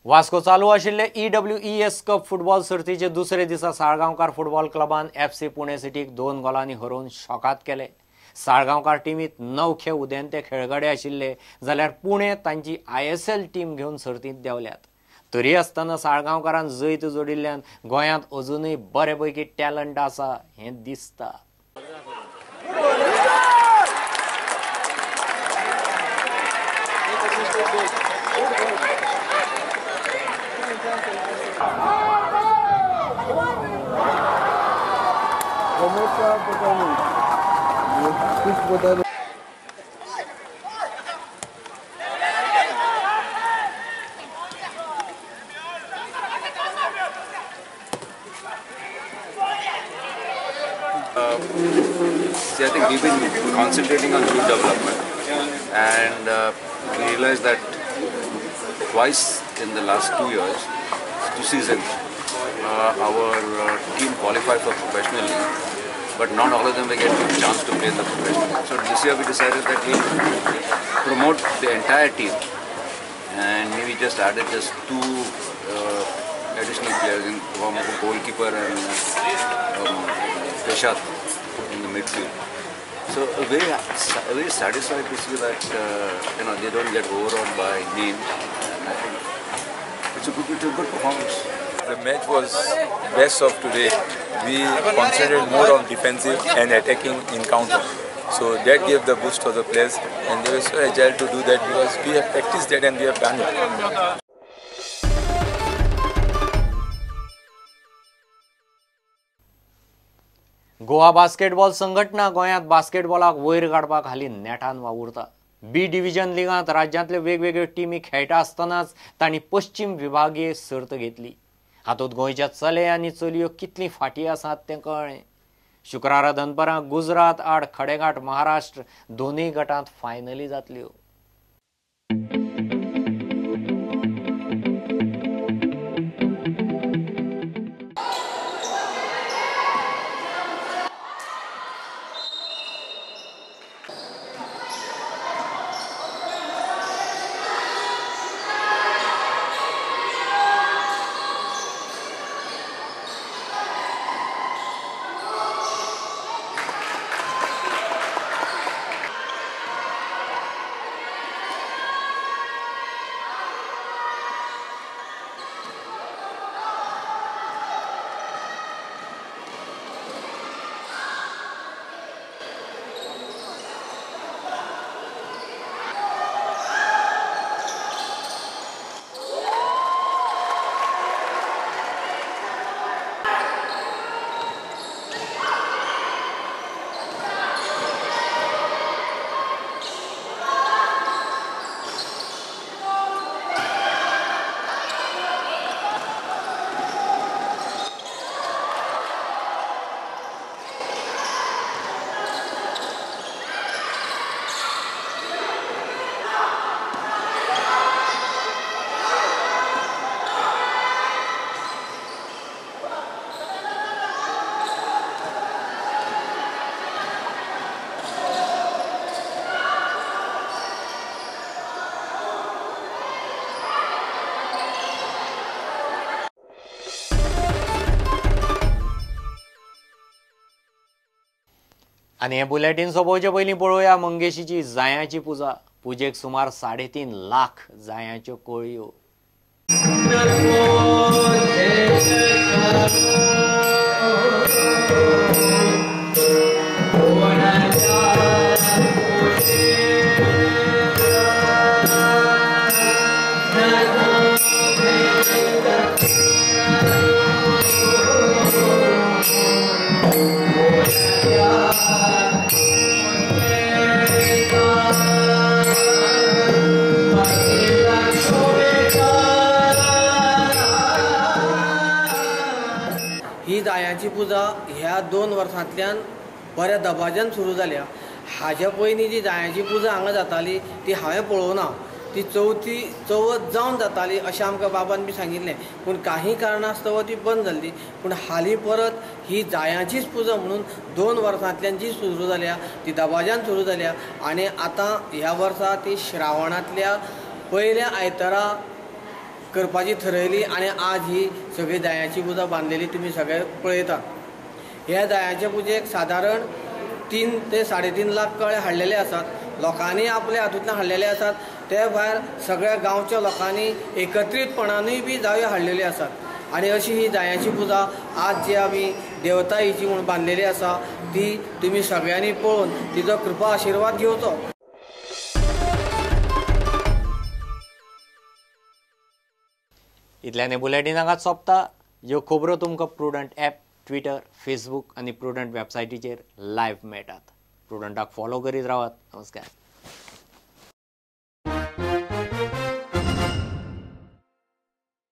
Vasco चालू आशिल्ले EWES cup football सर्तीचे दुसरे दिसा साळगांवकार फुटबॉल क्लबान FC पुणे सिटीक 2 गोलांनी हरोवन शॉकात केले। साळगांवकार टीमीत 9 उदेंते खेळगडे आशिल्ले जाल्यार पुणे तांची ISL टीम घेवन सर्तींत देंवल्यात। तरी आसतना साळगांवकारान जैत जोडिल्ल्यान गोंयांत अजूनय बरेपैकी टॅलंट आसा हें दिसता। See, I think we've been concentrating on youth development, and we realized that twice in the last 2 years, 2 seasons, our team qualified for professional league, but not all of them will get a chance to play in the professional league. So this year we decided that we'll promote the entire team, and maybe just added just 2 additional players in form of a goalkeeper and Peshat in the midfield. So very satisfied to see that they don't get overawed by names. And I think it's a good performance. The match was best of today. We concentrated more on defensive and attacking in counter. So that gave the boost to the players, and they were so agile to do that because we have practiced that and we have done it. Goa basketball संघटना गोंयांत बास्केटबॉलाक वयर काडपाक हालीं नेटान वावुरता। B division लिगांत राज्यांतले वेगवेगळे टीमी खेळटा आसतनाच तांणी पश्चिम विभागीय सर्त घेतली। हातूंत गोंयच्या चले आनी चलयो कितलीं फाटीं आसात तें कळ्ळें। शुक्रारा दनपारां गुजरात आड खडेघाट महाराष्ट्र दोनूय गटांत फायनली जातल्यो। आनी हे बुलेटिन सोंपोवचे पयलीं पळोवया मंगेशीची जायांची पुजा। पुजेक सुमार 3.5 लाख जायांच्यो कोळयो। ही जायांची पुजा ह्या 2 वर्सांतल्यान बऱ्या दबाज्यान सुरू जाल्या। हाज्या पयलीं जी जायांची पुजा हांगा जाताली ती हांवें पळोवना। ती चवथ जावन जाताली अशें आमकां बाबान बी सांगिल्लें, पूण काही कारणास्तव ती बंद जाल्ली। पूण हालीं परत ही जायांचीच पुजा म्हणून 2 वर्सांतल्यान जी सुरू जाल्या ती दबाज्यान सुरू जाल्या आनी आतां ह्या वर्सा ती श्रावणांतल्या पयल्या आयतारा करपाची ठरयली आनी आज ही सगळी दायाची पुजा बांदलेली तुमी सगळे पळयतात. ह्या दायाच्या पुजेक सादारण 3 ते 3.5 लाख कळे हाडलेले आसात. लोकांनी आपल्या हातूंतल्यान हाडलेले आसात. ते भायर सगळ्या गांवच्या लोकांनी एकत्रीतपणानूय बी जायो हाडलेली आसात आनी अशी ही दायाची पुजा आज जी आमी देवतायेची म्हूण बांदलेली आसा ती तुमी सगळ्यांनी पळोवन तिचो कृपा आशिर्वाद घेवचो. इतल्याने बुलेटिनाक सोंपता. ह्यो खबरो तुमकां प्रुडंट ॲप, ट्विटर, फेसबूक आनी प्रुडंट वेबसायटीचेर लायव्ह मेळटात. प्रुडंटाक फॉलो करीत रावात. नमस्कार.